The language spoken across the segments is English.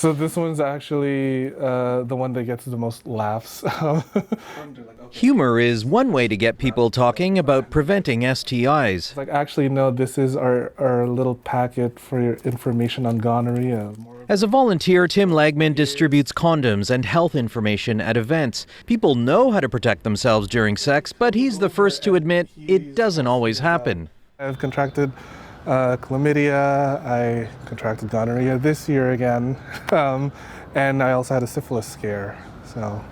So this one's actually the one that gets the most laughs. Humor is one way to get people talking about preventing STIs. It's like, actually, no, this is our little packet for your information on gonorrhea. As a volunteer, Tim Lagman distributes condoms and health information at events. People know how to protect themselves during sex, but he's the first to admit it doesn't always happen. I've contracted chlamydia, I contracted gonorrhea this year again, and I also had a syphilis scare, so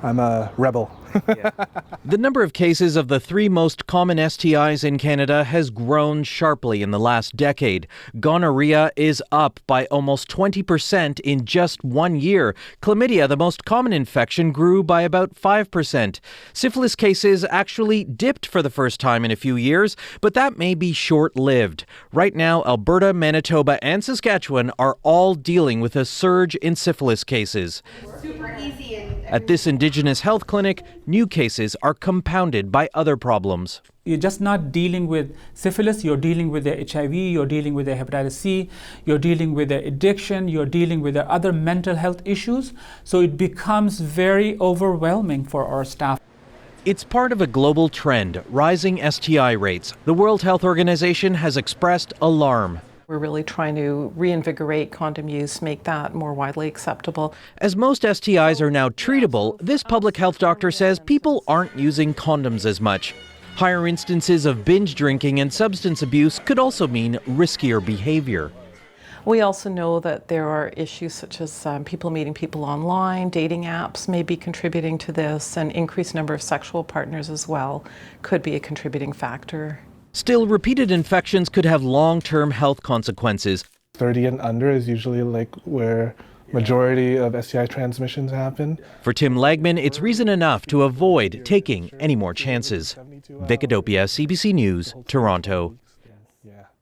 I'm a rebel. The number of cases of the 3 most common STIs in Canada has grown sharply in the last decade. Gonorrhea is up by almost 20% in just 1 year. Chlamydia, the most common infection, grew by about 5%. Syphilis cases actually dipped for the first time in a few years, but that may be short-lived. Right now, Alberta, Manitoba, and Saskatchewan are all dealing with a surge in syphilis cases. Super easy and At this Indigenous health clinic, new cases are compounded by other problems. You're just not dealing with syphilis, you're dealing with the HIV, you're dealing with the hepatitis C, you're dealing with the addiction, you're dealing with the other mental health issues. So it becomes very overwhelming for our staff. It's part of a global trend, rising STI rates. The World Health Organization has expressed alarm. We're really trying to reinvigorate condom use, make that more widely acceptable. As most STIs are now treatable, this public health doctor says people aren't using condoms as much. Higher instances of binge drinking and substance abuse could also mean riskier behavior. We also know that there are issues such as people meeting people online, dating apps may be contributing to this, and increased number of sexual partners as well could be a contributing factor. Still, repeated infections could have long-term health consequences. 30 and under is usually like where majority of STI transmissions happen. For Tim Lagman, it's reason enough to avoid taking any more chances. Vic Adopia, CBC News, Toronto.